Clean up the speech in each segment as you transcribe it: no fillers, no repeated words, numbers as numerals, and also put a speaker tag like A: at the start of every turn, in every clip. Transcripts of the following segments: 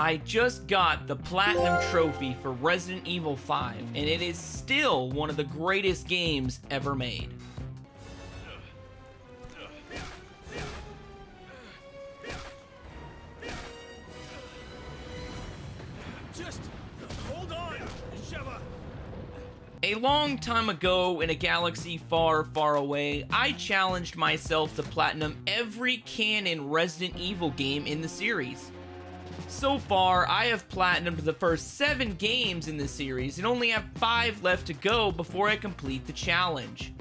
A: I just got the Platinum Trophy for Resident Evil 5, and it is still one of the greatest games ever made.
B: Just hold on, Sheva.
A: A long time ago in a galaxy far, far away, I challenged myself to platinum every canon Resident Evil game in the series. So far, I have platinumed the first 7 games in the series and only have 5 left to go before I complete the challenge.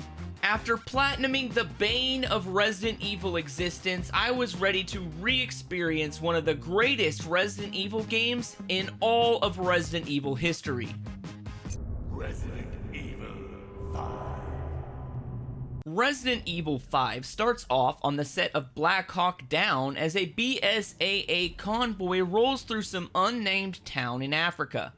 A: After platinuming the bane of Resident Evil existence, I was ready to re-experience one of the greatest Resident Evil games in all of Resident Evil history.
C: Resident Evil 5.
A: Resident Evil 5 starts off on the set of Black Hawk Down as a BSAA convoy rolls through some unnamed town in Africa.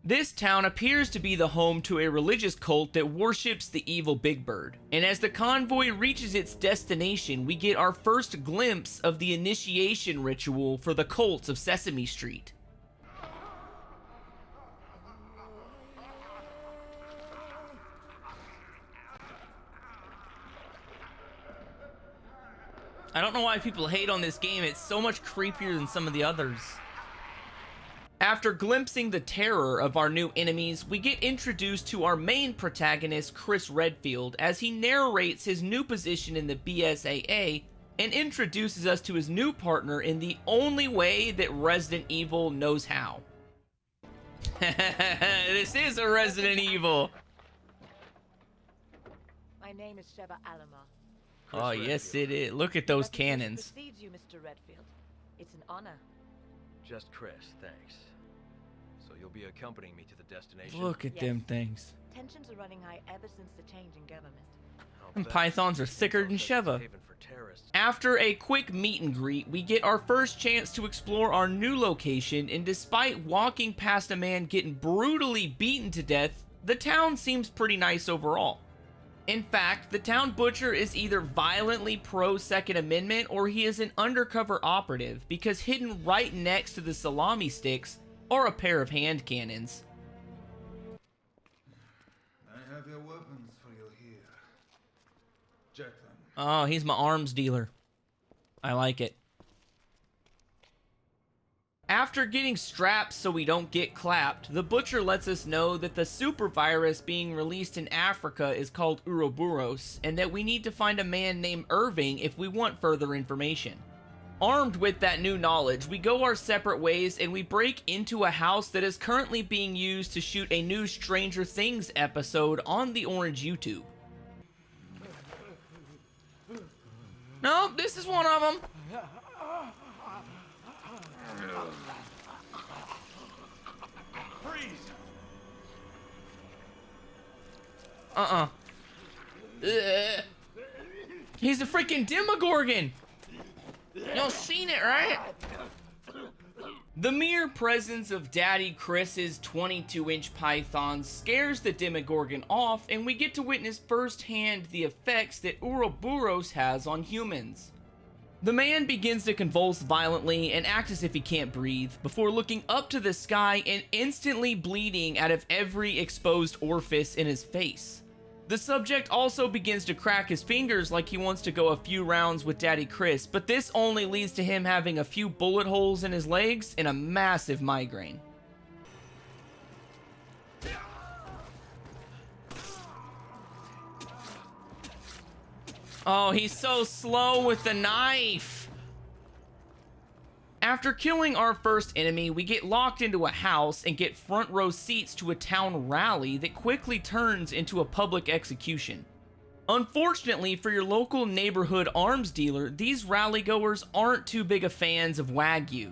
A: This town appears to be the home to a religious cult that worships the evil Big Bird, and as the convoy reaches its destination, we get our first glimpse of the initiation ritual for the cults of Sesame Street. I don't know why people hate on this game, it's so much creepier than some of the others. After glimpsing the terror of our new enemies, we get introduced to our main protagonist, Chris Redfield, as he narrates his new position in the BSAA and introduces us to his new partner in the only way that Resident Evil knows how. This is a Resident Evil!
D: My name is Sheva Alama.
A: Oh, yes it is. Look at those cannons.
D: Precedes you, Mr. Redfield. It's an honor.
B: Just Chris, thanks. So you'll be accompanying me to the destination?
A: Look at them things.
D: Tensions are running high ever since the change in government.
A: And pythons are thicker than Sheva. After a quick meet and greet, we get our first chance to explore our new location, and despite walking past a man getting brutally beaten to death, the town seems pretty nice overall. In fact, the town butcher is either violently pro-Second Amendment or he is an undercover operative, because hidden right next to the salami sticks are a pair of hand cannons.
C: I have your weapons for you here. Check them.
A: Oh, he's my arms dealer. I like it. After getting strapped so we don't get clapped, the butcher lets us know that the super virus being released in Africa is called Ouroboros, and that we need to find a man named Irving if we want further information. Armed with that new knowledge, we go our separate ways and we break into a house that is currently being used to shoot a new Stranger Things episode on the Orange YouTube. Nope, this is one of them.
C: Freeze!
A: He's a freaking Demogorgon! Y'all seen it, right? The mere presence of Daddy Chris's 22-inch python scares the Demogorgon off, and we get to witness firsthand the effects that Ouroboros has on humans. The man begins to convulse violently and act as if he can't breathe, before looking up to the sky and instantly bleeding out of every exposed orifice in his face. The subject also begins to crack his fingers like he wants to go a few rounds with Daddy Chris, but this only leads to him having a few bullet holes in his legs and a massive migraine. Oh, he's so slow with the knife. After killing our first enemy, we get locked into a house and get front row seats to a town rally that quickly turns into a public execution. Unfortunately for your local neighborhood arms dealer, these rally-goers aren't too big of fans of Wagyu.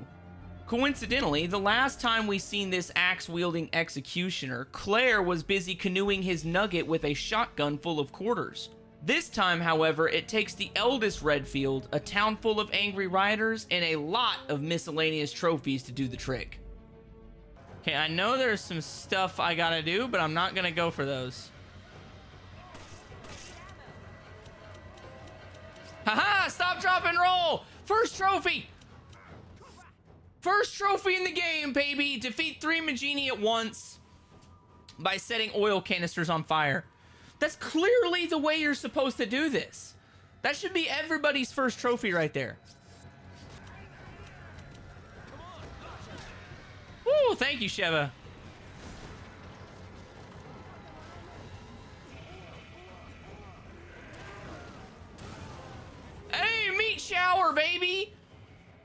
A: Coincidentally, the last time we seen this axe-wielding executioner, Claire was busy canoeing his nugget with a shotgun full of quarters. This time, however, it takes the eldest Redfield, a town full of angry riders, and a lot of miscellaneous trophies to do the trick. Okay, I know there's some stuff I gotta do, but I'm not gonna go for those. Haha! Stop, drop, and roll! First trophy! First trophy in the game, baby. Defeat 3 Magini at once by setting oil canisters on fire. That's clearly the way you're supposed to do this. That should be everybody's first trophy right there. Woo, thank you, Sheva. Hey, meat shower, baby.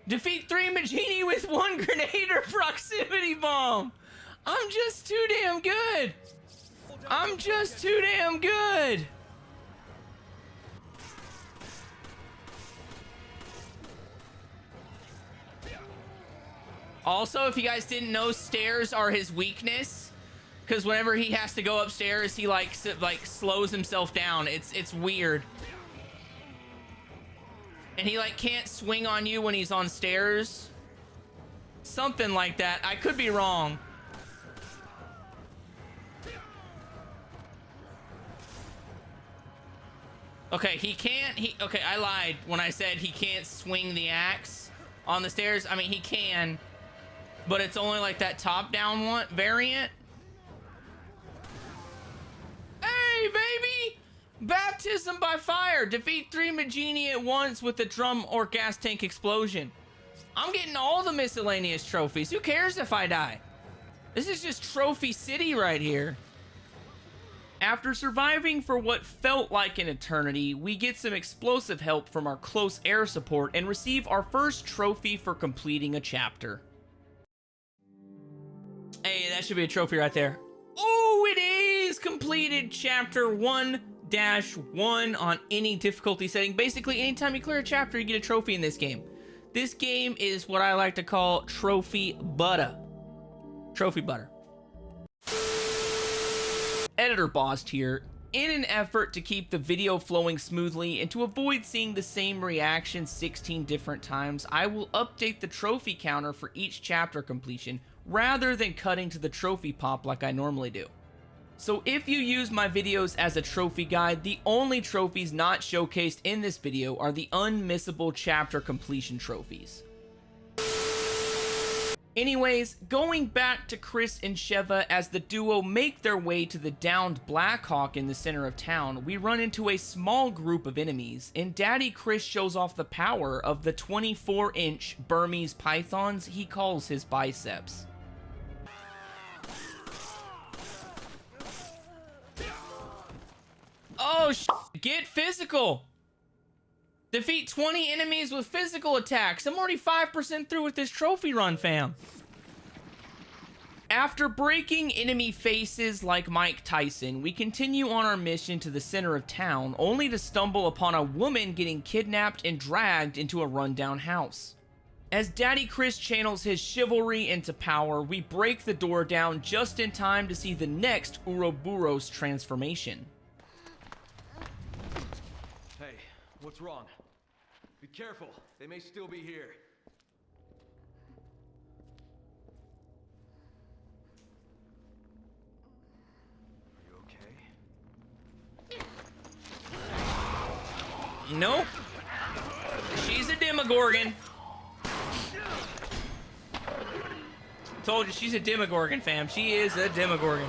A: Defeat 3 Magini with 1 grenade or proximity bomb. I'm just too damn good. I'm just too damn good. Also, if you guys didn't know, stairs are his weakness. Because whenever he has to go upstairs, he like slows himself down. It's weird. And he like can't swing on you when he's on stairs. Something like that. I could be wrong. Okay, he can't. Okay, I lied when I said he can't swing the axe on the stairs. I mean, he can, but it's only like that top-down one variant. Hey, baby! Baptism by fire. Defeat 3 Magini at once with the drum or gas tank explosion. I'm getting all the miscellaneous trophies. Who cares if I die? This is just Trophy City right here. After surviving for what felt like an eternity, we get some explosive help from our close air support and receive our first trophy for completing a chapter. Hey, that should be a trophy right there. Oh, it is! Completed chapter 1-1 on any difficulty setting. Basically, anytime you clear a chapter, you get a trophy in this game. This game is what I like to call trophy butter. Trophy butter. Editor Boss here. In an effort to keep the video flowing smoothly and to avoid seeing the same reaction 16 different times, I will update the trophy counter for each chapter completion rather than cutting to the trophy pop like I normally do. So if you use my videos as a trophy guide, the only trophies not showcased in this video are the unmissable chapter completion trophies. Anyways, going back to Chris and Sheva as the duo make their way to the downed Blackhawk in the center of town, we run into a small group of enemies, and Daddy Chris shows off the power of the 24-inch Burmese pythons he calls his biceps. Oh, get physical! Defeat 20 enemies with physical attacks. I'm already 5% through with this trophy run, fam. After breaking enemy faces like Mike Tyson, we continue on our mission to the center of town, only to stumble upon a woman getting kidnapped and dragged into a rundown house. As Daddy Chris channels his chivalry into power, we break the door down just in time to see the next Ouroboros transformation.
B: Hey, what's wrong? Be careful, they may still be here. Are you okay?
A: Nope. She's a Demogorgon. Told you, she's a Demogorgon, fam. She is a Demogorgon.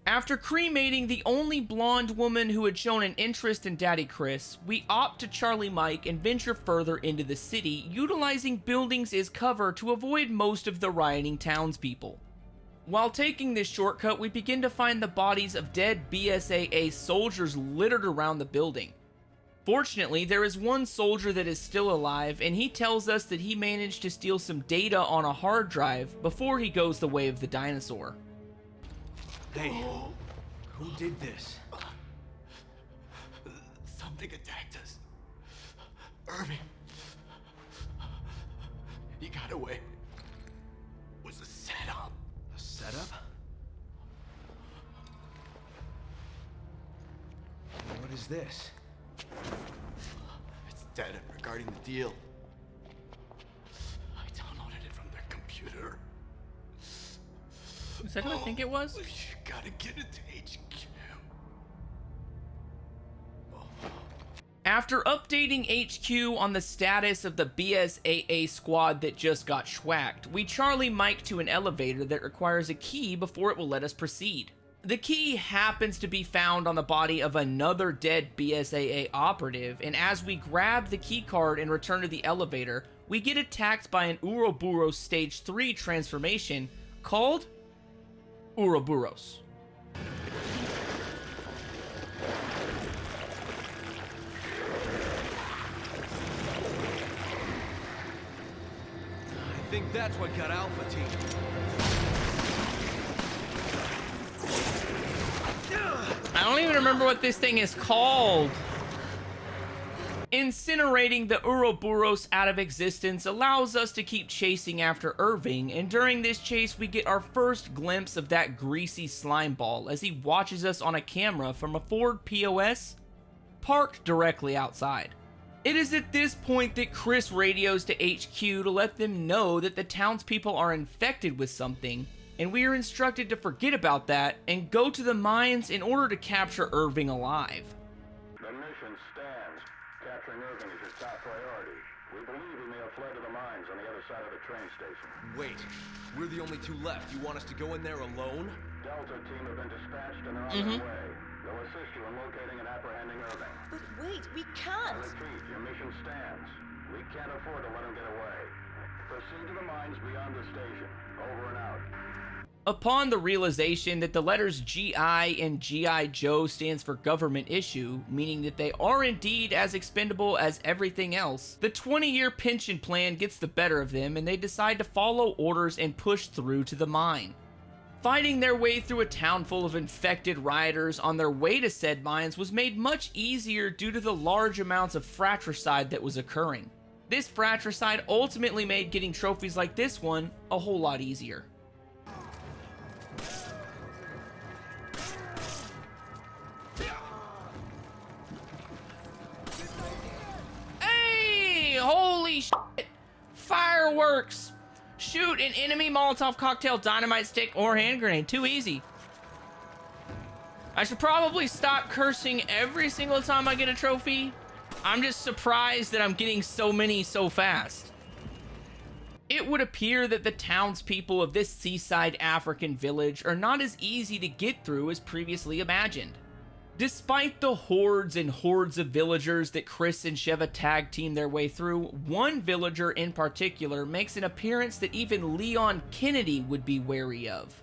A: After cremating the only blonde woman who had shown an interest in Daddy Chris, we opt to Charlie Mike and venture further into the city, utilizing buildings as cover to avoid most of the rioting townspeople. While taking this shortcut, we begin to find the bodies of dead BSAA soldiers littered around the building. Fortunately, there is one soldier that is still alive, and he tells us that he managed to steal some data on a hard drive before he goes the way of the dinosaur.
B: Hey, who did this?
E: Something attacked us. Irving. He got away. It was a setup.
B: A setup? What is this?
E: It's data regarding the deal. I downloaded it from their computer.
A: Is that who I think it was?
E: You gotta get it to HQ.
A: After updating HQ on the status of the BSAA squad that just got schwacked, we Charlie Mike to an elevator that requires a key before it will let us proceed. The key happens to be found on the body of another dead BSAA operative, and as we grab the key card and return to the elevator, we get attacked by an Ouroboros Stage 3 transformation called Ouroboros.
B: I think that's what got Alpha Team.
A: I don't even remember what this thing is called. Incinerating the Ouroboros out of existence allows us to keep chasing after Irving, and during this chase we get our first glimpse of that greasy slime ball as he watches us on a camera from a Ford POS parked directly outside. It is at this point that Chris radios to HQ to let them know that the townspeople are infected with something, and we are instructed to forget about that and go to the mines in order to capture Irving alive.
F: The mission stands. Capturing Irving is your top priority. We believe he may have fled to the mines on the other side of the train station.
B: Wait, we're the only two left. You want us to go in there alone?
F: Delta team have been dispatched and are on their way. They'll assist you in locating and apprehending Irving.
D: But wait, we
F: I
D: can't!
F: repeat, your mission stands. We can't afford to let him get away. Proceed to the mines beyond the station. Over and out.
A: Upon the realization that the letters GI and GI Joe stands for government issue, meaning that they are indeed as expendable as everything else, the 20-year pension plan gets the better of them and they decide to follow orders and push through to the mine. Fighting their way through a town full of infected rioters on their way to said mines was made much easier due to the large amounts of fratricide that was occurring. This fratricide ultimately made getting trophies like this one a whole lot easier. Holy shit! Fireworks! Shoot an enemy Molotov cocktail, dynamite stick, or hand grenade. Too easy. I should probably stop cursing every single time I get a trophy. I'm just surprised that I'm getting so many so fast. It would appear that the townspeople of this seaside African village are not as easy to get through as previously imagined. Despite the hordes and hordes of villagers that Chris and Sheva tag team their way through, one villager in particular makes an appearance that even Leon Kennedy would be wary of.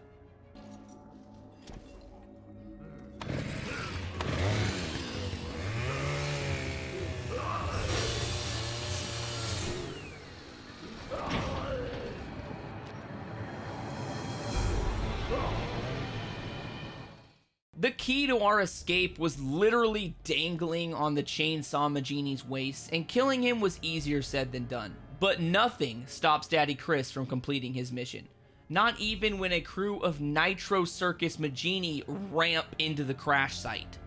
A: The key to our escape was literally dangling on the Chainsaw Magini's waist, and killing him was easier said than done. But nothing stops Daddy Chris from completing his mission. Not even when a crew of Nitro Circus Magini ramp into the crash site.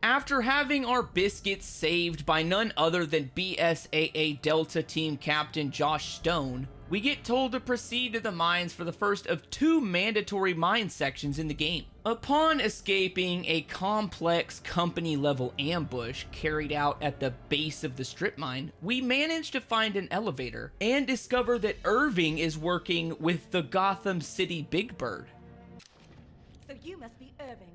A: After having our biscuits saved by none other than BSAA Delta Team Captain Josh Stone, we get told to proceed to the mines for the first of 2 mandatory mine sections in the game. Upon escaping a complex company-level ambush carried out at the base of the strip mine, we manage to find an elevator and discover that Irving is working with the Gotham City Big Bird.
D: So you must be Irving.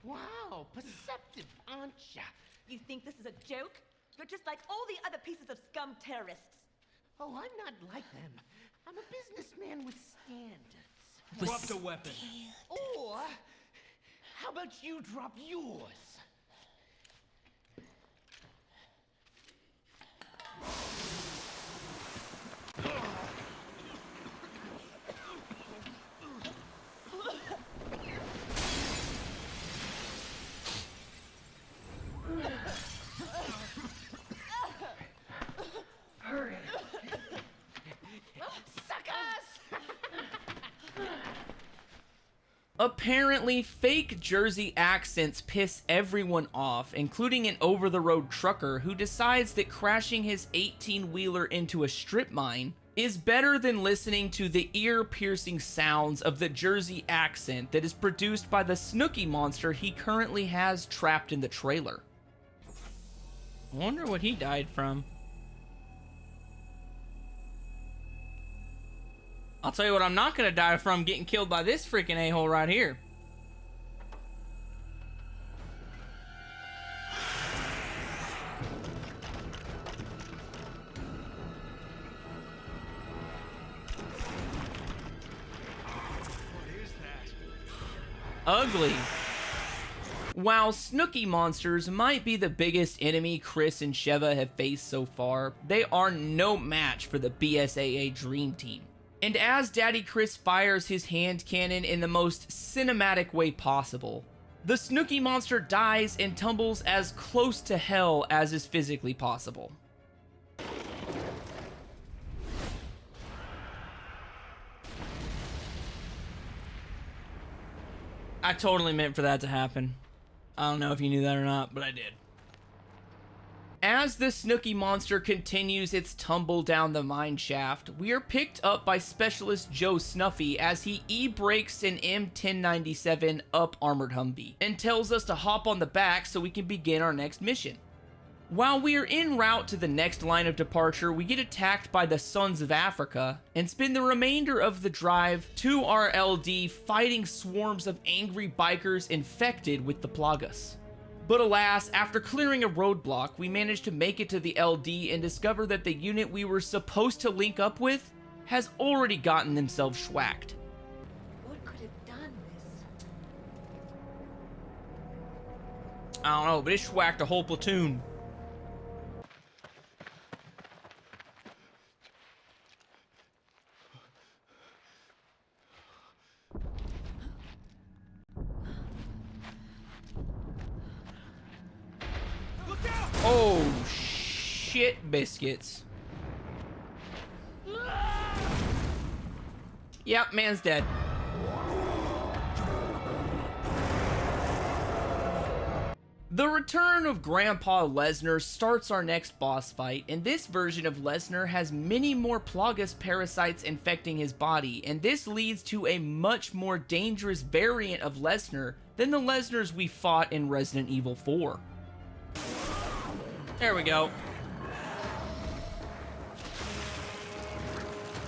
E: Wow, perceptive, aren't ya?
D: You think this is a joke? You're just like all the other pieces of scum terrorists.
E: Oh, I'm not like them. I'm a businessman with standards.
G: Drop the weapon.
E: Or, how about you drop yours?
A: Apparently, fake Jersey accents piss everyone off, including an over-the-road trucker who decides that crashing his 18-wheeler into a strip mine is better than listening to the ear-piercing sounds of the Jersey accent that is produced by the Snooki monster he currently has trapped in the trailer. I wonder what he died from. I'll tell you what I'm not gonna die from, getting killed by this freaking a-hole right here. Ugly. While Snooki monsters might be the biggest enemy Chris and Sheva have faced so far, they are no match for the BSAA Dream Team. And as Daddy Chris fires his hand cannon in the most cinematic way possible, the Snooki monster dies and tumbles as close to hell as is physically possible. I totally meant for that to happen. I don't know if you knew that or not, but I did. As the Snooki monster continues its tumble down the mine shaft, we are picked up by Specialist Joe Snuffy as he e-brakes an M1097 up armored Humvee and tells us to hop on the back so we can begin our next mission. While we are en route to the next line of departure, we get attacked by the Sons of Africa and spend the remainder of the drive to our LD fighting swarms of angry bikers infected with the Plagas. But alas, after clearing a roadblock, we managed to make it to the LD and discover that the unit we were supposed to link up with has already gotten themselves schwacked.
D: What could have done this?
A: I don't know, but it schwacked a whole platoon. Oh, shit biscuits. Yep, man's dead. The return of Grandpa Lesnar starts our next boss fight, and this version of Lesnar has many more Plagas parasites infecting his body, and this leads to a much more dangerous variant of Lesnar than the Lesnars we fought in Resident Evil 4. There we go.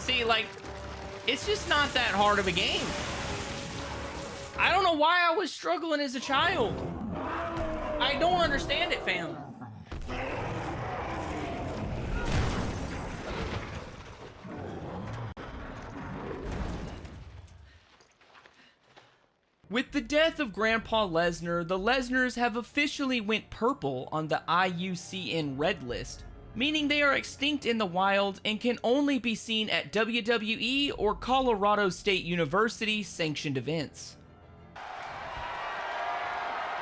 A: See, like, it's just not that hard of a game. I don't know why I was struggling as a child. I don't understand it, fam. With the death of Grandpa Lesnar, the Lesnars have officially went purple on the IUCN Red List, meaning they are extinct in the wild and can only be seen at WWE or Colorado State University sanctioned events.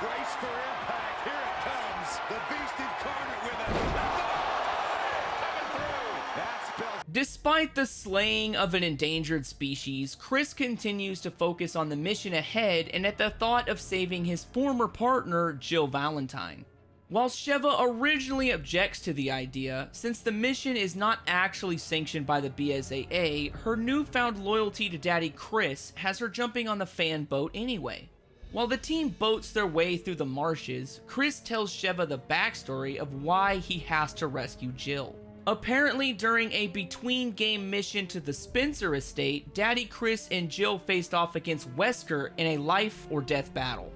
G: Brace for impact, here it comes, the beast incarnate with it. Coming through. That spells.
A: Despite the slaying of an endangered species, Chris continues to focus on the mission ahead and at the thought of saving his former partner, Jill Valentine. While Sheva originally objects to the idea, since the mission is not actually sanctioned by the BSAA, her newfound loyalty to Daddy Chris has her jumping on the fan boat anyway. While the team boats their way through the marshes, Chris tells Sheva the backstory of why he has to rescue Jill. Apparently, during a between-game mission to the Spencer estate, Daddy Chris and Jill faced off against Wesker in a life-or-death battle.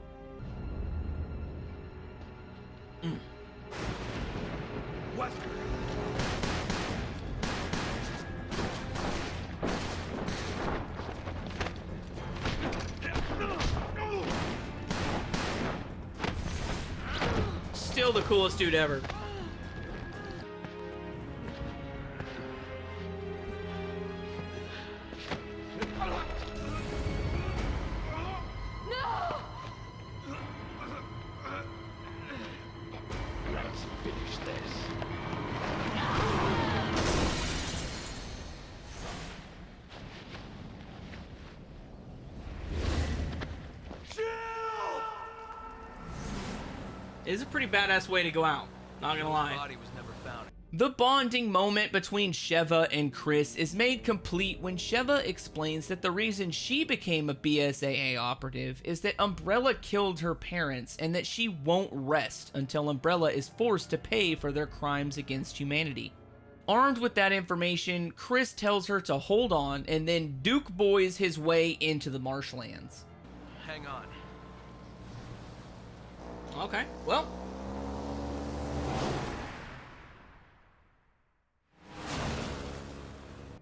G: Wesker.
A: Still the coolest dude ever.
G: Let's finish this.
A: It's a pretty badass way to go out. Not gonna lie.
B: Body was never found.
A: The bonding moment between Sheva and Chris is made complete when Sheva explains that the reason she became a BSAA operative is that Umbrella killed her parents and that she won't rest until Umbrella is forced to pay for their crimes against humanity. Armed with that information, Chris tells her to hold on and then Duke boys his way into the marshlands.
B: Hang on.
A: Okay, well.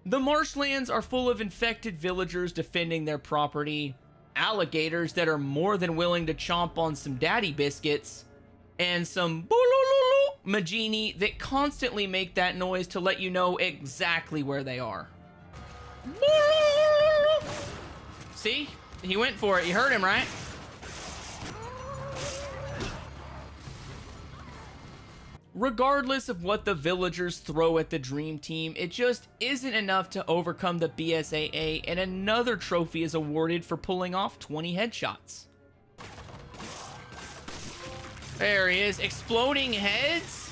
A: The marshlands are full of infected villagers defending their property, alligators that are more than willing to chomp on some daddy biscuits, and some boolululu Majini that constantly make that noise to let you know exactly where they are. See? He went for it. You heard him, right? Regardless of what the villagers throw at the Dream Team, it just isn't enough to overcome the BSAA, and another trophy is awarded for pulling off 20 headshots. There he is. Exploding heads?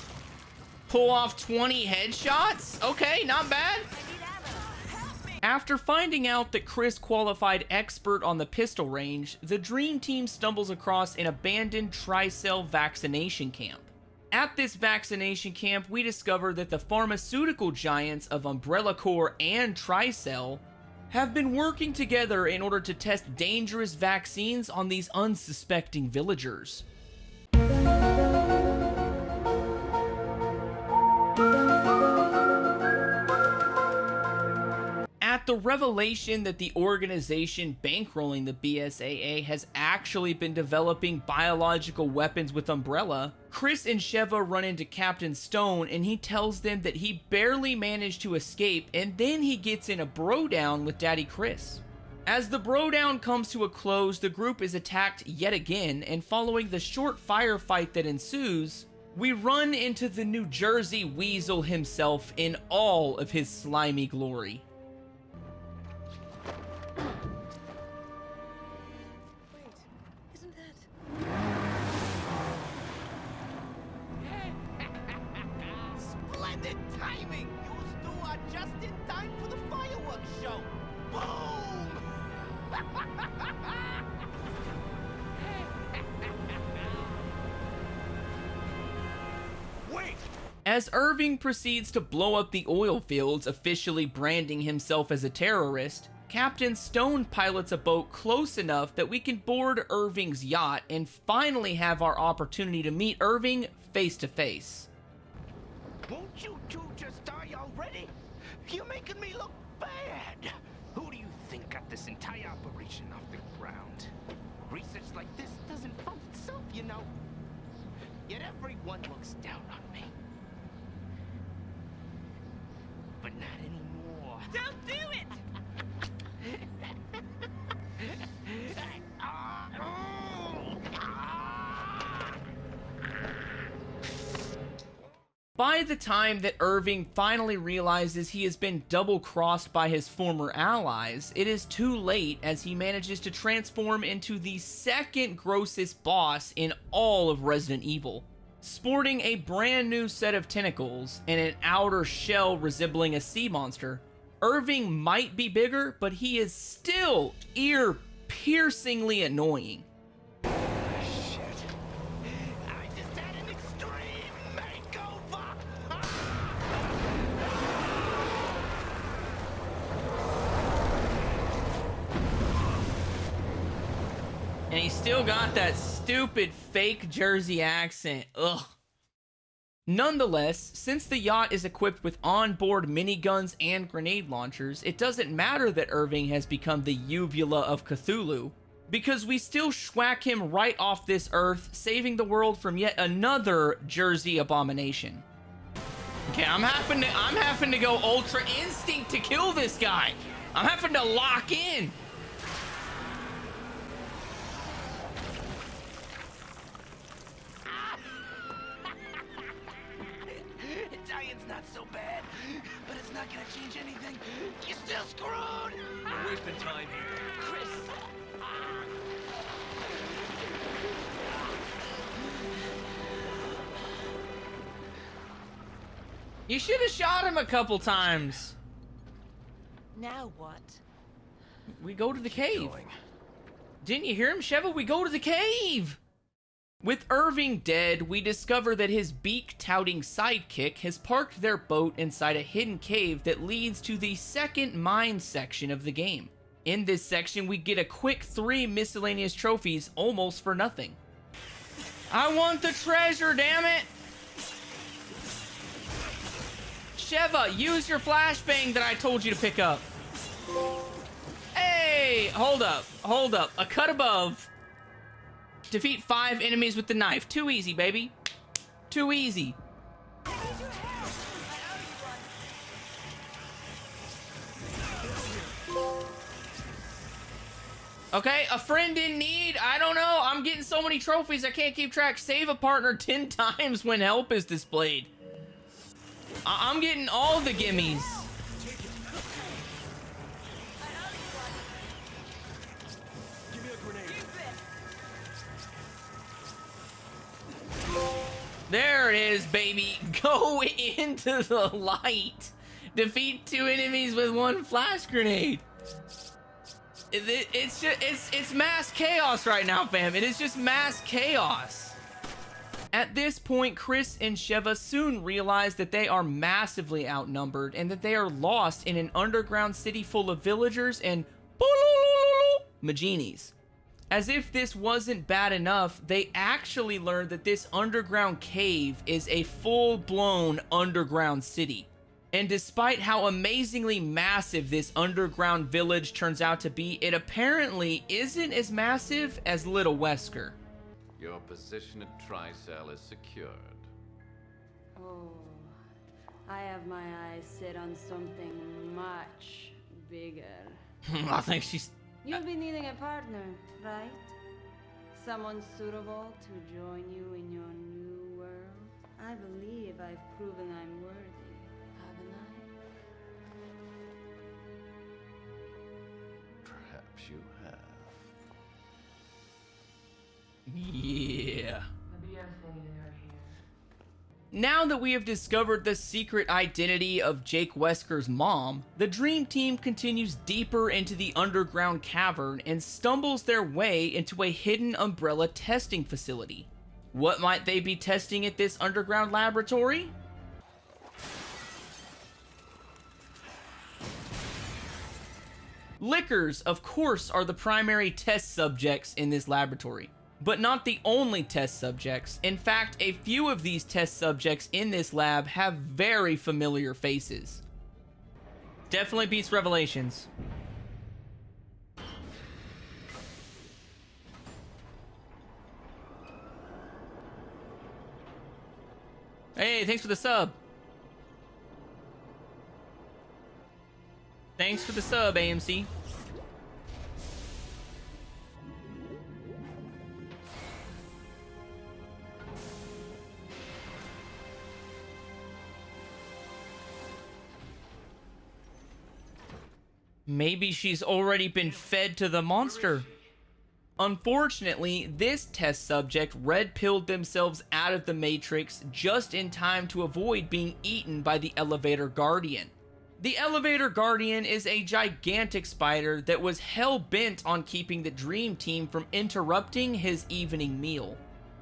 A: Pull off 20 headshots? Okay, not bad. After finding out that Chris qualified expert on the pistol range, the Dream Team stumbles across an abandoned Tricell vaccination camp. At this vaccination camp, we discover that the pharmaceutical giants of Umbrella Corps and Tricell have been working together in order to test dangerous vaccines on these unsuspecting villagers. At the revelation that the organization bankrolling the BSAA has actually been developing biological weapons with Umbrella, Chris and Sheva run into Captain Stone and he tells them that he barely managed to escape, and then he gets in a bro-down with Daddy Chris. As the bro-down comes to a close, the group is attacked yet again, and following the short firefight that ensues, we run into the New Jersey Weasel himself in all of his slimy glory.
E: Splendid timing! You two are just in time for the fireworks show! Boom!
G: Wait!
A: As Irving proceeds to blow up the oil fields, officially branding himself as a terrorist, Captain Stone pilots a boat close enough that we can board Irving's yacht and finally have our opportunity to meet Irving face to face.
E: Won't you two just die already? You're making me look bad! Who do you think got this entire operation off the ground? Research like this doesn't fund itself, you know. Yet everyone looks down on me. But not anymore.
D: Don't do it!
A: By the time that Irving finally realizes he has been double-crossed by his former allies, it is too late as he manages to transform into the second grossest boss in all of Resident Evil. Sporting a brand new set of tentacles and an outer shell resembling a sea monster, Irving might be bigger, but he is still ear-piercingly annoying.
E: Shit. I just had an extreme makeover!
A: And he's still got that stupid fake Jersey accent. Ugh. Nonetheless, since the yacht is equipped with onboard miniguns and grenade launchers, it doesn't matter that Irving has become the uvula of Cthulhu, because we still schwack him right off this earth, saving the world from yet another Jersey abomination. Okay, I'm having to go Ultra Instinct to kill this guy. I'm having to lock in.
E: Italian's not so bad, but it's not gonna change anything. You're still screwed!
B: We're wasting time here.
E: Chris!
A: You should have shot him a couple times.
D: Now what?
A: We go to the cave.
B: Going.
A: Didn't you hear him, Sheva? We go to the cave! With Irving dead, we discover that his beak-touting sidekick has parked their boat inside a hidden cave that leads to the second mine section of the game. In this section, we get a quick 3 miscellaneous trophies almost for nothing. I want the treasure, damn it! Sheva, use your flashbang that I told you to pick up. Hey, hold up. A cut above. Defeat 5 enemies with the knife. Too easy, baby. Too easy. Okay, a friend in need. I don't know. I'm getting so many trophies I can't keep track. Save a partner 10 times when help is displayed. I'm getting all the gimmies. There it is, baby. Go into the light. Defeat 2 enemies with 1 flash grenade. It's mass chaos right now, fam. It is just mass chaos. At this point, Chris and Sheva soon realize that they are massively outnumbered and that they are lost in an underground city full of villagers and Maginis. As if this wasn't bad enough, they actually learn that this underground cave is a full-blown underground city. And despite how amazingly massive this underground village turns out to be, it apparently isn't as massive as Little Wesker.
H: Your position at Tricell is secured.
I: Oh, I have my eyes set on something much bigger.
A: I think she's...
I: You'll be needing a partner, right? Someone suitable to join you in your new world? I believe I've proven I'm worthy, haven't I?
H: Perhaps you have.
A: Yeah. Now that we have discovered the secret identity of Jake Wesker's mom, the Dream Team continues deeper into the underground cavern and stumbles their way into a hidden Umbrella testing facility. What might they be testing at this underground laboratory? Liquors, of course, are the primary test subjects in this laboratory. But not the only test subjects. In fact, a few of these test subjects in this lab have very familiar faces. Definitely beats Revelations. Hey, thanks for the sub. Thanks for the sub, AMC. Maybe she's already been fed to the monster. Unfortunately, this test subject red-pilled themselves out of the Matrix just in time to avoid being eaten by the Elevator Guardian. The Elevator Guardian is a gigantic spider that was hell-bent on keeping the Dream Team from interrupting his evening meal.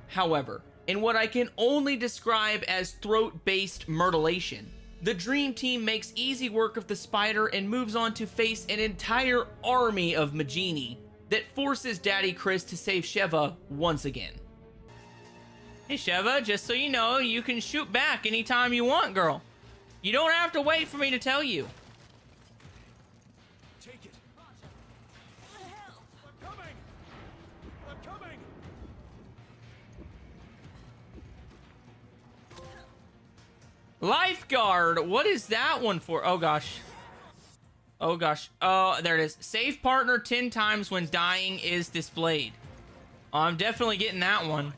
A: However, in what I can only describe as throat-based mutilation, the Dream Team makes easy work of the spider and moves on to face an entire army of Magini that forces Daddy Chris to save Sheva once again. Hey Sheva, just so you know, you can shoot back anytime you want, girl. You don't have to wait for me to tell you.
G: Take it. I'm coming. I'm coming.
A: Lifeguard, what is that one for? Oh gosh. Oh gosh. Oh, there it is. Save partner 10 times when dying is displayed. Oh, I'm definitely getting that one.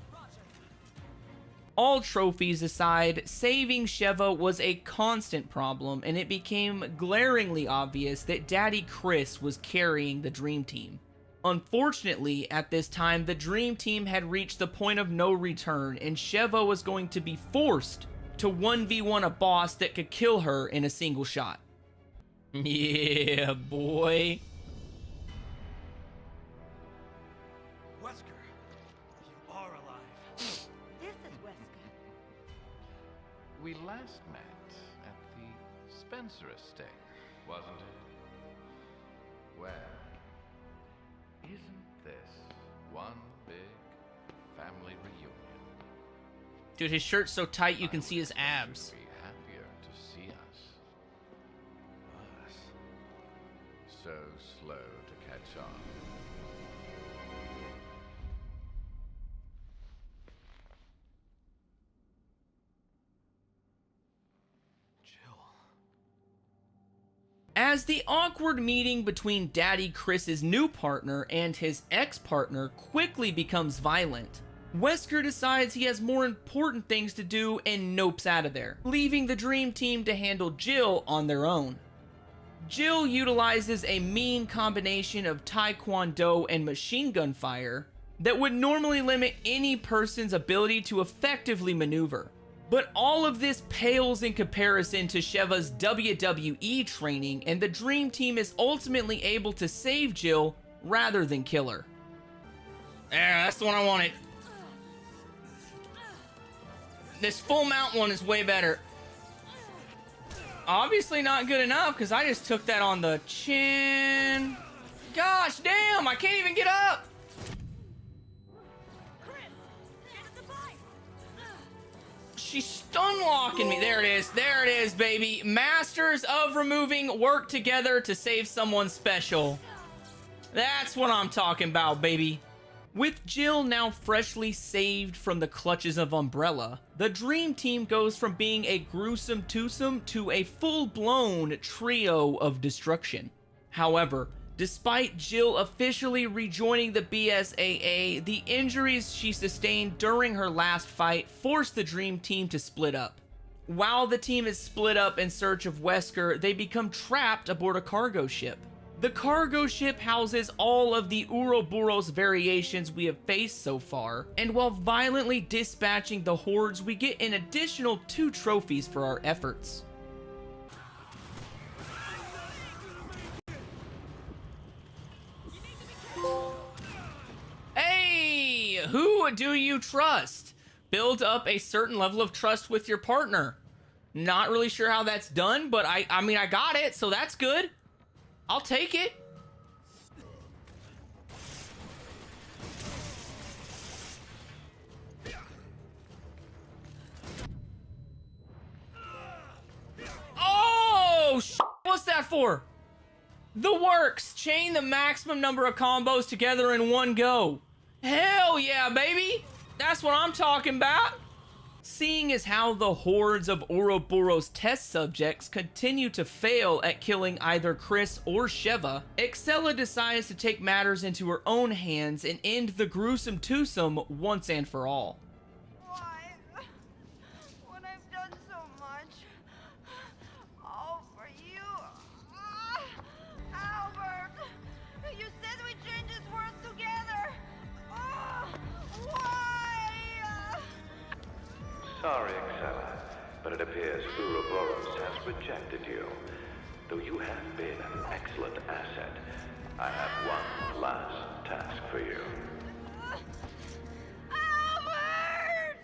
A: All trophies aside, saving Sheva was a constant problem, and it became glaringly obvious that Daddy Chris was carrying the Dream Team. Unfortunately, at this time, the Dream Team had reached the point of no return, and Sheva was going to be forced to 1v1 a boss that could kill her in a single shot. Yeah, boy.
G: Wesker, you are alive.
D: This is Wesker.
H: We last met at the Spencer estate, wasn't it? Well, isn't this one big family reunion?
A: Dude, his shirt's so tight you can see his abs.
H: Be happier to see us. Us. So slow to catch on.
A: As the awkward meeting between Daddy Chris's new partner and his ex-partner quickly becomes violent, Wesker decides he has more important things to do and nopes out of there, leaving the Dream Team to handle Jill on their own. Jill utilizes a mean combination of taekwondo and machine gun fire that would normally limit any person's ability to effectively maneuver. But all of this pales in comparison to Sheva's WWE training, and the Dream Team is ultimately able to save Jill rather than kill her. There, that's the one I wanted. This full mount one is way better. Obviously not good enough, because I just took that on the chin. Gosh damn, I can't even get up. She's stun locking me. There it is. There it is, baby. Masters of removing work together to save someone special. That's what I'm talking about, baby. With Jill now freshly saved from the clutches of Umbrella, the Dream Team goes from being a gruesome twosome to a full-blown trio of destruction. However, despite Jill officially rejoining the BSAA, the injuries she sustained during her last fight forced the Dream Team to split up. While the team is split up in search of Wesker, they become trapped aboard a cargo ship. The cargo ship houses all of the Ouroboros variations we have faced so far, and while violently dispatching the hordes, we get an additional 2 trophies for our efforts. Hey, who do you trust? Build up a certain level of trust with your partner. Not really sure how that's done, but I mean, I got it, so that's good. I'll take it. Oh, what's that for? The works. Chain the maximum number of combos together in one go. Hell yeah, baby. That's what I'm talking about. Seeing as how the hordes of Ouroboros test subjects continue to fail at killing either Chris or Sheva, Excella decides to take matters into her own hands and end the gruesome twosome once and for all.
I: Why? When I've done so much, all for you. Albert, you said we change this world together. Why?
F: Sorry, Excella, but it appears Ouroboros has rejected you. Though you have been an excellent asset, I have one last task for you.
I: Albert!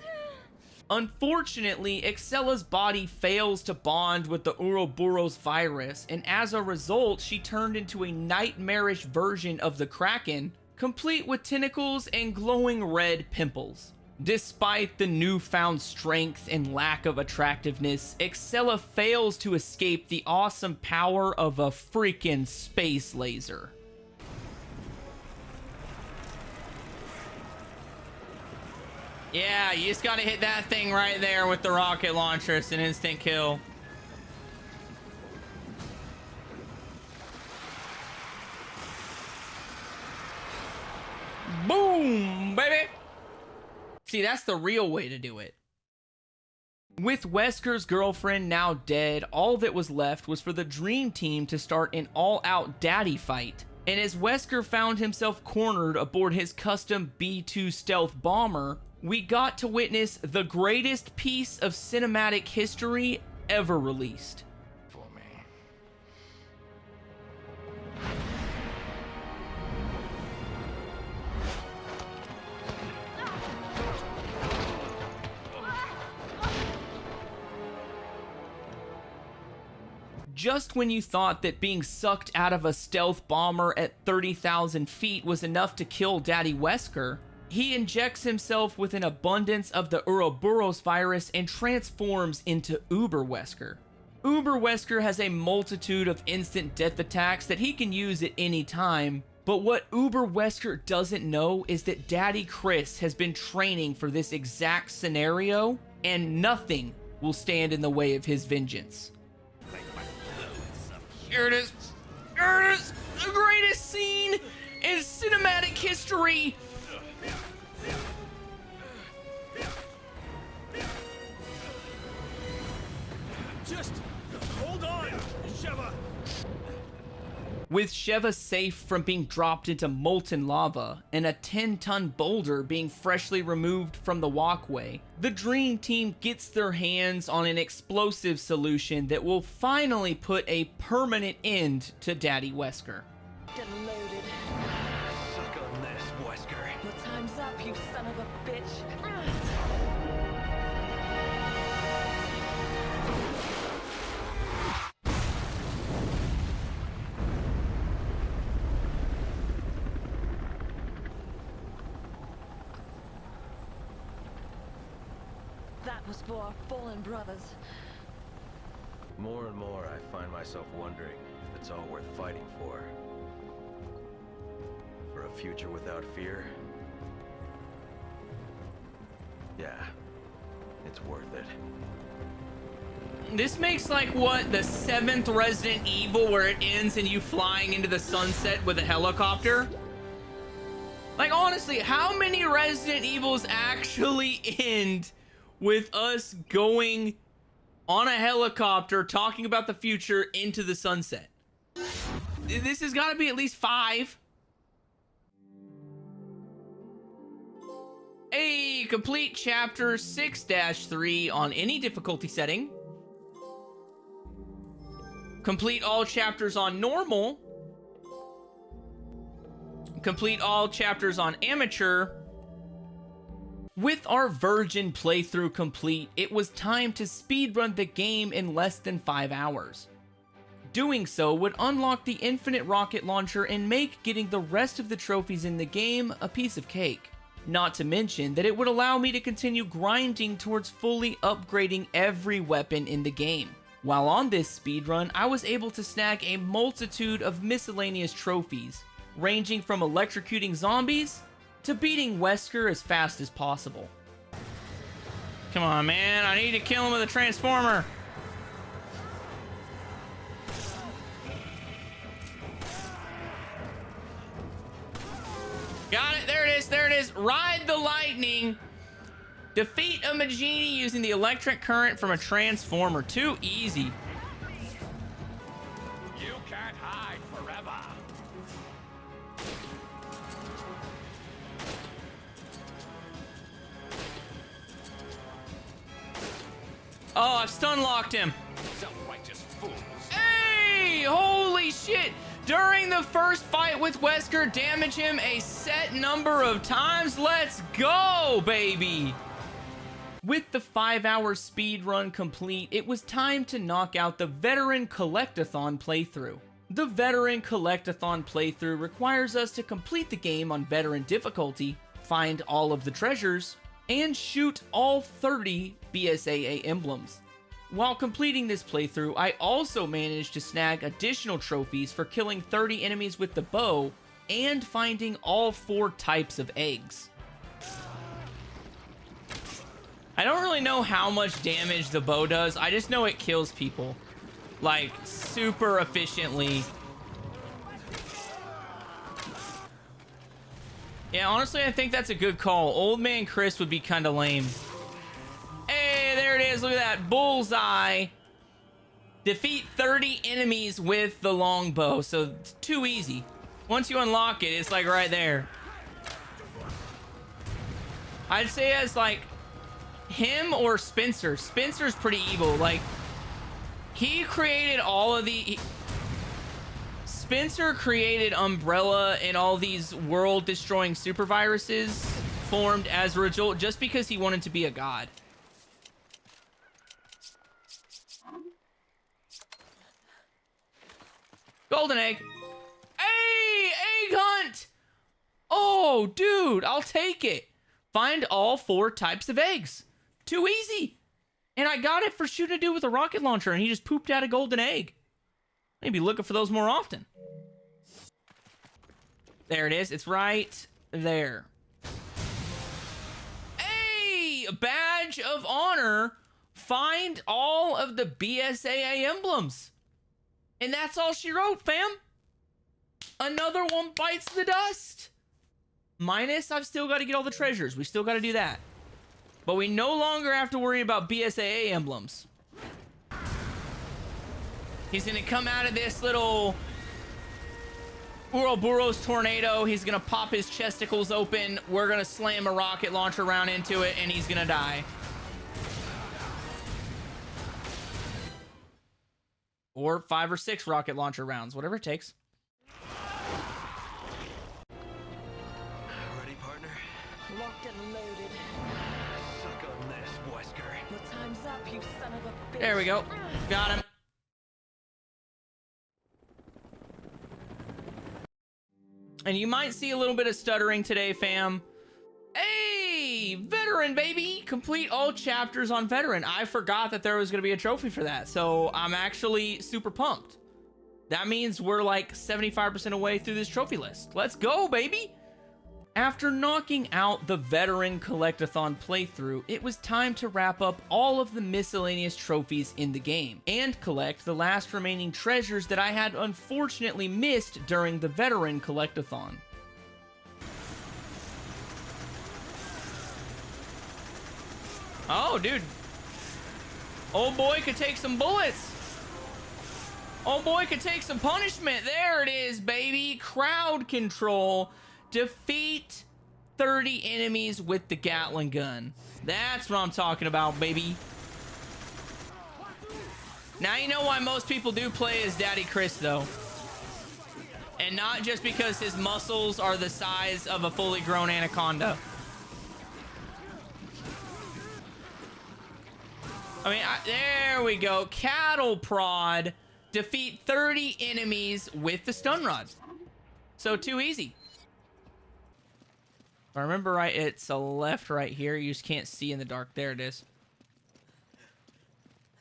A: Unfortunately, Excella's body fails to bond with the Ouroboros virus, and as a result, she turned into a nightmarish version of the Kraken, complete with tentacles and glowing red pimples. Despite the newfound strength and lack of attractiveness, Excella fails to escape the awesome power of a freaking space laser. Yeah, you just gotta hit that thing right there with the rocket launcher. It's an instant kill. Boom, baby! See, that's the real way to do it. With Wesker's girlfriend now dead, all that was left was for the Dream Team to start an all-out daddy fight. And as Wesker found himself cornered aboard his custom B-2 stealth bomber, we got to witness the greatest piece of cinematic history ever released.
H: For me.
A: Just when you thought that being sucked out of a stealth bomber at 30,000 feet was enough to kill Daddy Wesker, he injects himself with an abundance of the Ouroboros virus and transforms into Uber Wesker. Uber Wesker has a multitude of instant death attacks that he can use at any time, but what Uber Wesker doesn't know is that Daddy Chris has been training for this exact scenario, and nothing will stand in the way of his vengeance. Here it is. Here it is. The greatest scene in cinematic history.
G: Just hold on, Sheva.
A: With Sheva safe from being dropped into molten lava and a 10-ton boulder being freshly removed from the walkway, the Dream Team gets their hands on an explosive solution that will finally put a permanent end to Daddy Wesker.
D: Get loaded.
B: Suck on this, Wesker.
D: Your time's up, you son of a bitch. That was for our fallen brothers.
B: More and more, I find myself wondering if it's all worth fighting for. For a future without fear? Yeah, it's worth it.
A: This makes like what, the 7th Resident Evil where it ends and you flying into the sunset with a helicopter? Like honestly, how many Resident Evils actually end with us going on a helicopter talking about the future into the sunset? This has got to be at least 5. Hey, complete chapter 6-3 on any difficulty setting. Complete all chapters on normal. Complete all chapters on amateur. With our virgin playthrough complete, it was time to speedrun the game in less than 5 hours. Doing so would unlock the infinite rocket launcher and make getting the rest of the trophies in the game a piece of cake. Not to mention that it would allow me to continue grinding towards fully upgrading every weapon in the game. While on this speedrun, I was able to snag a multitude of miscellaneous trophies, ranging from electrocuting zombies to beating Wesker as fast as possible. Come on, man. I need to kill him with a transformer. Got it. There it is. There it is. Ride the lightning. Defeat a Magini using the electric current from a transformer. Too easy.
G: You can't hide forever.
A: Oh, I've stun locked him.
G: Self-righteous fools.
A: Hey, holy shit. During the first fight with Wesker, damage him a set number of times. Let's go, baby. With the 5-hour speedrun complete, it was time to knock out the Veteran Collectathon playthrough. The Veteran Collectathon playthrough requires us to complete the game on Veteran difficulty, find all of the treasures, and shoot all 30 BSAA emblems. While completing this playthrough, I also managed to snag additional trophies for killing 30 enemies with the bow and finding all 4 types of eggs. I don't really know how much damage the bow does, I just know it kills people, like, super efficiently. Yeah, honestly, I think that's a good call. Old Man Chris would be kind of lame. Hey, there it is. Look at that. Bullseye. Defeat 30 enemies with the longbow. So, it's too easy. Once you unlock it, it's like right there. I'd say as like him or Spencer. Spencer's pretty evil. Like, he created all of the... Spencer created Umbrella and all these world-destroying super viruses formed as a result just because he wanted to be a god. Golden egg. Hey, egg hunt! Oh, dude, I'll take it. Find all 4 types of eggs. Too easy. And I got it for shooting a dude with a rocket launcher, and he just pooped out a golden egg. I need to be looking for those more often. There it is. It's right there. Hey, a badge of honor. Find all of the BSAA emblems. And that's all she wrote, fam. Another one bites the dust. Minus, I've still got to get all the treasures. We still got to do that. But we no longer have to worry about BSAA emblems. He's going to come out of this little Ouroboros tornado. He's going to pop his chesticles open. We're going to slam a rocket launcher round into it, and he's going to die. Or 5 or 6 rocket launcher rounds, whatever it takes.
B: Ready, partner?
D: Locked and loaded.
B: Suck on this, Wesker.
D: Your time's up, you son of a bitch.
A: There we go. Got him. And you might see a little bit of stuttering today, fam. Hey, veteran, baby. Complete all chapters on veteran. I forgot that there was going to be a trophy for that. So I'm actually super pumped. That means we're like 75% away through this trophy list. Let's go, baby. After knocking out the veteran collectathon playthrough, it was time to wrap up all of the miscellaneous trophies in the game and collect the last remaining treasures that I had unfortunately missed during the veteran collectathon. Oh, dude. Old boy could take some bullets. Old boy could take some punishment. There it is, baby. Crowd control. Defeat 30 enemies with the Gatling gun. That's what I'm talking about, baby. Now you know why most people do play as Daddy Chris, though. And not just because his muscles are the size of a fully grown anaconda. I mean, there we go. Cattle prod. Defeat 30 enemies with the stun rod. So too easy. If I remember right, it's a left right here. You just can't see in the dark. There it is.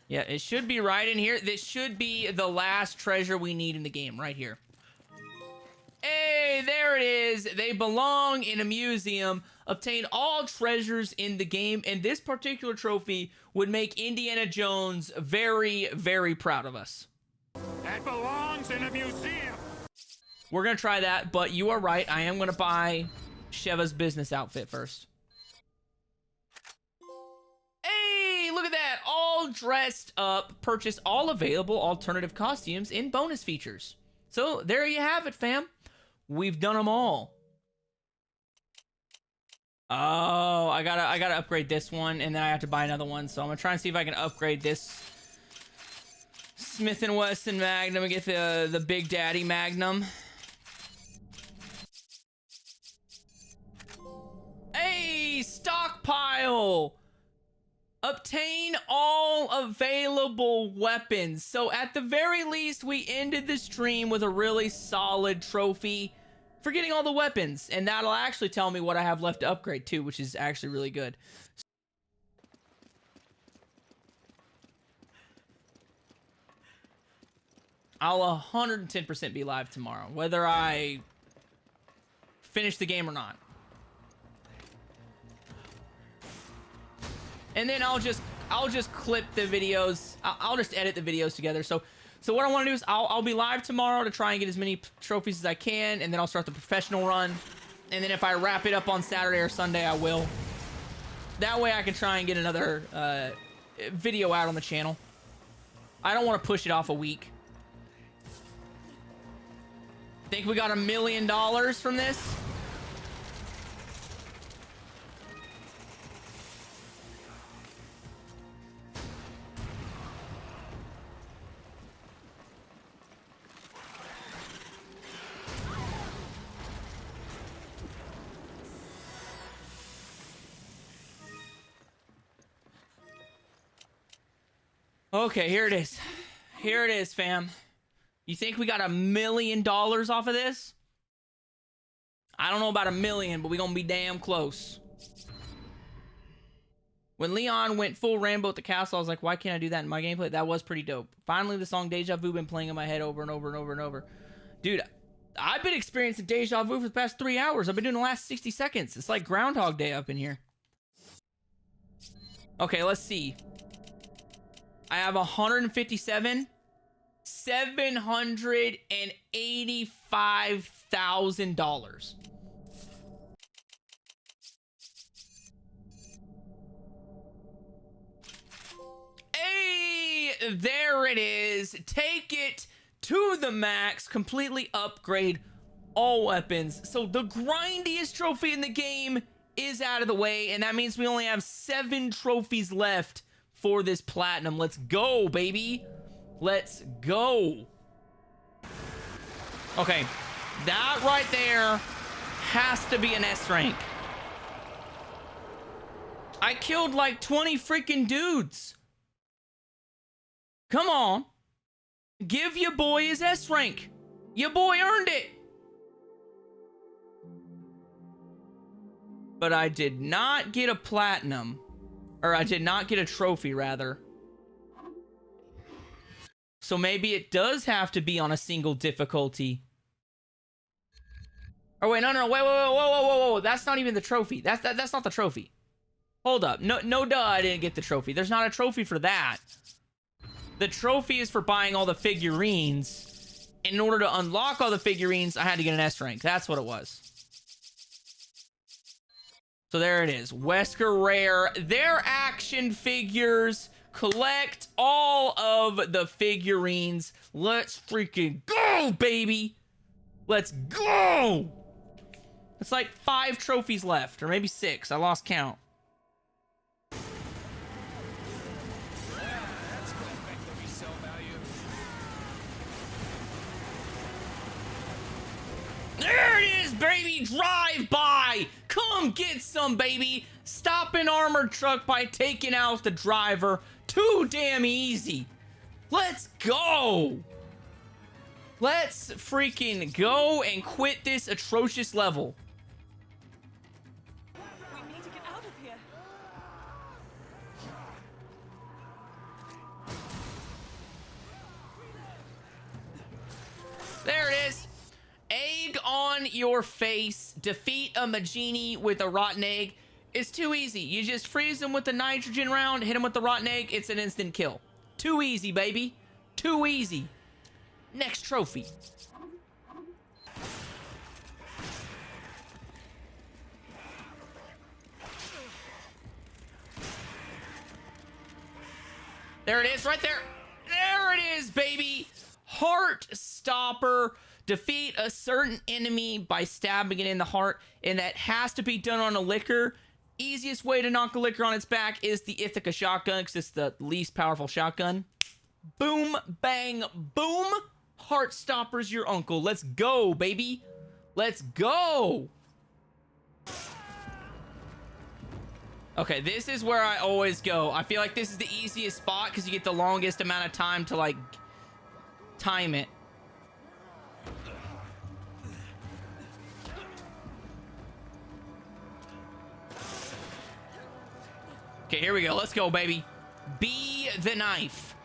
A: Yeah, it should be right in here. This should be the last treasure we need in the game, right here. Hey, there it is. They belong in a museum. Obtain all treasures in the game, and this particular trophy would make Indiana Jones very, very proud of us.
G: That belongs in a museum.
A: We're gonna try that, but you are right. I am gonna buy Sheva's business outfit first. Hey, look at that. All dressed up. Purchase all available alternative costumes in bonus features. So there you have it, fam. We've done them all. Oh, I gotta upgrade this one, and then I have to buy another one. So I'm gonna try and see if I can upgrade this Smith & Wesson Magnum and get the Big Daddy Magnum. Hey, stockpile! Obtain all available weapons. So at the very least, we ended the stream with a really solid trophy for getting all the weapons. And that'll actually tell me what I have left to upgrade too, which is actually really good. I'll 110% be live tomorrow, whether I finish the game or not. And then I'll just clip the videos. I'll just edit the videos together. So what I want to do is I'll be live tomorrow to try and get as many trophies as I can, and then I'll start the professional run. And then if I wrap it up on Saturday or Sunday, I will. That way I can try and get another video out on the channel. I don't want to push it off a week. Think we got $1 million from this? Okay, here it is. Here it is, fam. You think we got $1 million off of this? I don't know about 1 million, but we gonna be damn close. When Leon went full Rambo at the castle, I was like, why can't I do that in my gameplay? That was pretty dope. Finally, the song Deja Vu been playing in my head over and over and over and over. Dude, I've been experiencing Deja Vu for the past 3 hours. I've been doing the last 60 seconds. It's like Groundhog Day up in here. Okay, let's see. I have 157. $785,000. Hey, there it is. Take it to the max. Completely upgrade all weapons. So the grindiest trophy in the game is out of the way, and that means we only have 7 trophies left for this platinum. Let's go, baby. Let's go. Okay, that right there has to be an S rank. I killed like 20 freaking dudes. Come on. Give your boy his S rank. Your boy earned it. But I did not get a platinum. Or I did not get a trophy, rather. So maybe it does have to be on a single difficulty. Oh, wait, no, whoa. That's not even the trophy. That's not the trophy. Hold up. No, duh, I didn't get the trophy. There's not a trophy for that. The trophy is for buying all the figurines. In order to unlock all the figurines, I had to get an S rank. That's what it was. So there it is. Wesker Rare. Their action figures. Collect all of the figurines. Let's freaking go, baby. Let's go. It's like 5 trophies left. Or maybe 6. I lost count. There it is, baby! Drive by! Come get some, baby! Stop an armored truck by taking out the driver. Too damn easy. Let's go! Let's freaking go and quit this atrocious level.
D: We need to get out of here.
A: There it is. Egg on your face. Defeat a Magini with a rotten egg. It's too easy. You just freeze him with the nitrogen round, hit him with the rotten egg, it's an instant kill. Too easy, baby. Too easy. Next trophy. There it is, right there. There it is, baby. Heart Stopper. Defeat a certain enemy by stabbing it in the heart, and that has to be done on a liquor. Easiest way to knock a liquor on its back is the Ithaca shotgun, because it's the least powerful shotgun. Boom, bang, boom. Heartstopper's your uncle. Let's go, baby. Let's go. Okay, this is where I always go. I feel like this is the easiest spot because you get the longest amount of time to, like, time it. Okay, here we go. Let's go, baby. Be the knife.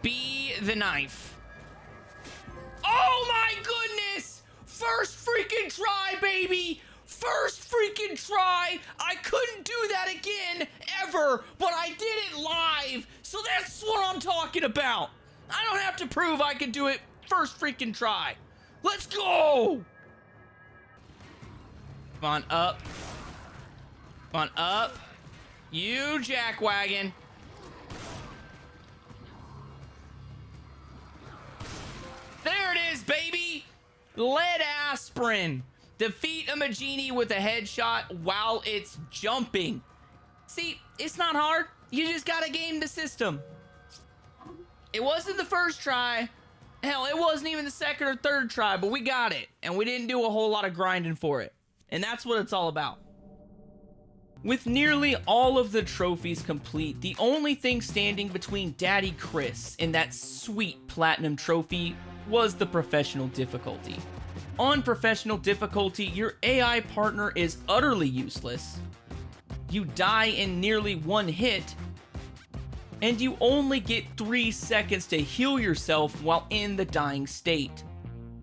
A: Be the knife. Oh my goodness! First freaking try, baby! First freaking try! I couldn't do that again, ever, but I did it live! So that's what I'm talking about! I don't have to prove I can do it first freaking try. Let's go! Come on, up. Come on, up. You jackwagon. There it is, baby! Lead aspirin. Defeat a Magini with a headshot while it's jumping. See, it's not hard. You just gotta game the system. It wasn't the first try. Hell, it wasn't even the second or third try, but we got it. And we didn't do a whole lot of grinding for it. And that's what it's all about. With nearly all of the trophies complete, the only thing standing between Daddy Chris and that sweet platinum trophy was the professional difficulty. On professional difficulty, your AI partner is utterly useless. You die in nearly one hit, and you only get 3 seconds to heal yourself while in the dying state.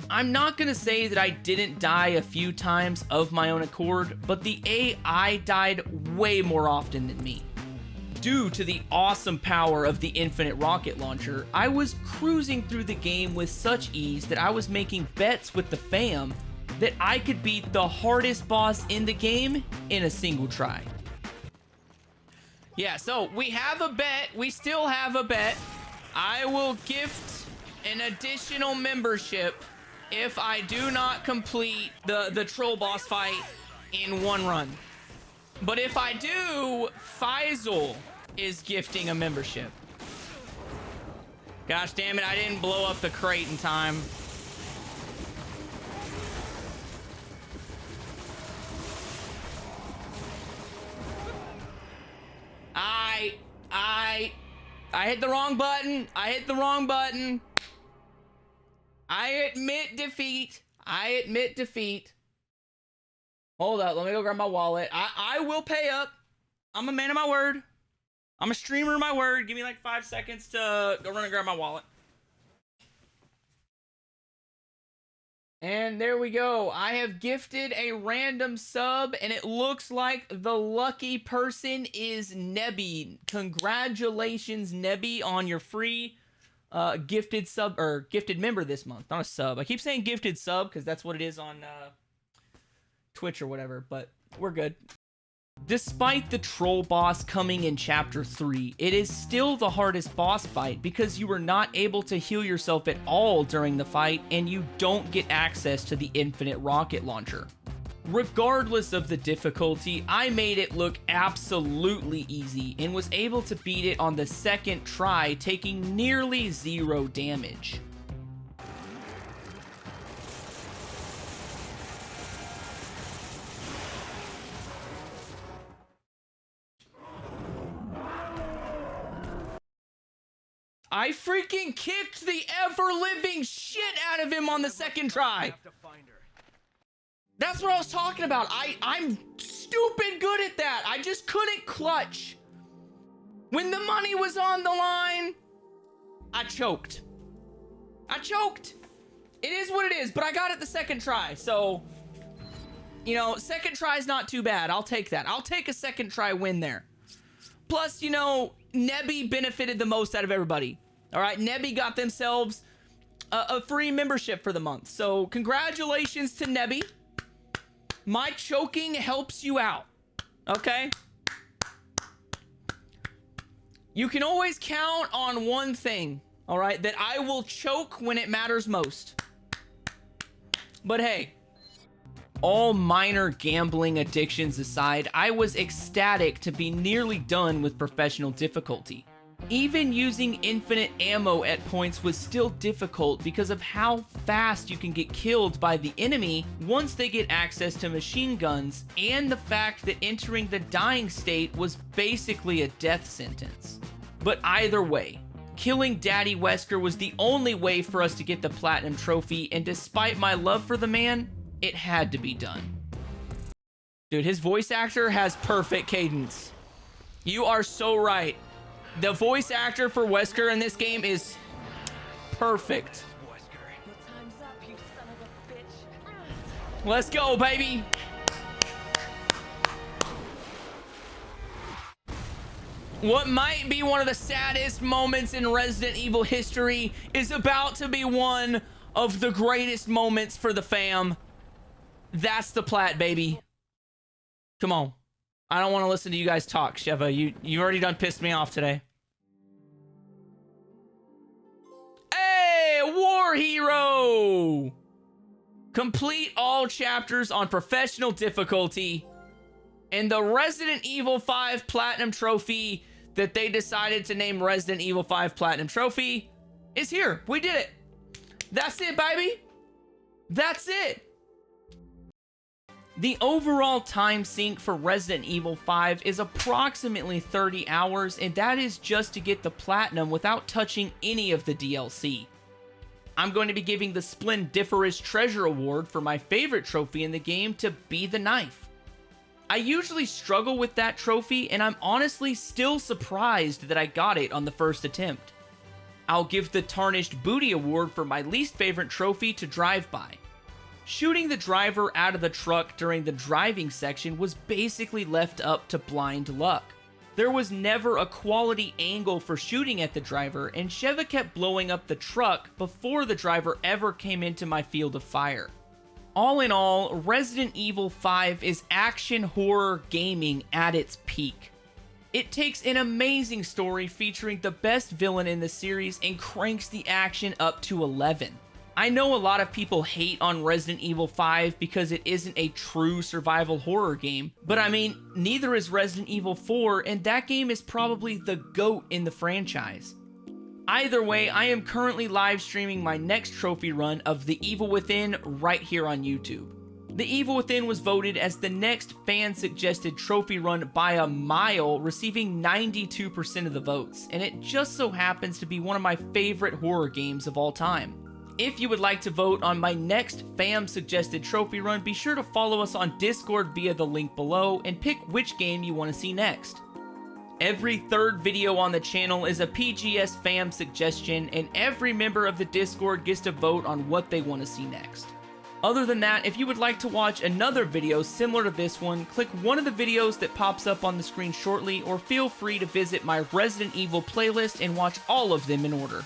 A: I'm not gonna say that I didn't die a few times of my own accord, but the AI died way more often than me. Due to the awesome power of the infinite rocket launcher, I was cruising through the game with such ease that I was making bets with the fam that I could beat the hardest boss in the game in a single try. Yeah, so we have a bet. We still have a bet. I will gift an additional membership if I do not complete the troll boss fight in one run. But if I do, 5's is gifting a membership. Gosh damn it, I didn't blow up the crate in time. I hit the wrong button. I hit the wrong button. I admit defeat. I admit defeat. Hold up. Let me go grab my wallet. I will pay up. I'm a man of my word. I'm a streamer of my word. Give me like 5 seconds to go run and grab my wallet. And there we go. I have gifted a random sub, and it looks like the lucky person is Nebby. Congratulations, Nebby, on your free gifted sub or gifted member this month. Not a sub. I keep saying gifted sub because that's what it is on Twitch or whatever, but we're good. Despite the troll boss coming in chapter 3, it is still the hardest boss fight because you were not able to heal yourself at all during the fight and you don't get access to the infinite rocket launcher. Regardless of the difficulty, I made it look absolutely easy and was able to beat it on the second try, taking nearly 0 damage. I freaking kicked the ever-living shit out of him on the second try. That's what I was talking about. I'm stupid good at that. I just couldn't clutch. When the money was on the line, I choked. It is what it is, but I got it the second try. So, you know, second try is not too bad. I'll take that. I'll take a second try win there. Plus, you know, Nebby benefited the most out of everybody. All right, Nebby got themselves a free membership for the month. So congratulations to Nebby. My choking helps you out, okay? You can always count on one thing, all right? That I will choke when it matters most. But hey, all minor gambling addictions aside, I was ecstatic to be nearly done with professional difficulty. Even using infinite ammo at points was still difficult because of how fast you can get killed by the enemy once they get access to machine guns, and the fact that entering the dying state was basically a death sentence. But either way, killing Daddy Wesker was the only way for us to get the platinum trophy, and despite my love for the man, it had to be done. Dude, his voice actor has perfect cadence. You are so right. The voice actor for Wesker in this game is perfect.
D: Time's up, you son of a bitch.
A: Let's go, baby. What might be one of the saddest moments in Resident Evil history is about to be one of the greatest moments for the fam. That's the plat, baby. Come on. I don't want to listen to you guys talk, Sheva. You already done pissed me off today. Hey, War Hero! Complete all chapters on professional difficulty. And the Resident Evil 5 Platinum Trophy that they decided to name Resident Evil 5 Platinum Trophy is here. We did it. That's it, baby. That's it. The overall time sink for Resident Evil 5 is approximately 30 hours, and that is just to get the platinum without touching any of the DLC. I'm going to be giving the Splendiferous Treasure Award for my favorite trophy in the game to Be the Knife. I usually struggle with that trophy, and I'm honestly still surprised that I got it on the first attempt. I'll give the Tarnished Booty Award for my least favorite trophy to Drive By. Shooting the driver out of the truck during the driving section was basically left up to blind luck. There was never a quality angle for shooting at the driver, and Sheva kept blowing up the truck before the driver ever came into my field of fire. All in all, Resident Evil 5 is action horror gaming at its peak. It takes an amazing story featuring the best villain in the series and cranks the action up to 11. I know a lot of people hate on Resident Evil 5 because it isn't a true survival horror game, but I mean, neither is Resident Evil 4, and that game is probably the GOAT in the franchise. Either way, I am currently live streaming my next trophy run of The Evil Within right here on YouTube. The Evil Within was voted as the next fan-suggested trophy run by a mile, receiving 92% of the votes, and it just so happens to be one of my favorite horror games of all time. If you would like to vote on my next fam-suggested trophy run, be sure to follow us on Discord via the link below and pick which game you want to see next. Every third video on the channel is a PGS fam suggestion, and every member of the Discord gets to vote on what they want to see next. Other than that, if you would like to watch another video similar to this one, click one of the videos that pops up on the screen shortly, or feel free to visit my Resident Evil playlist and watch all of them in order.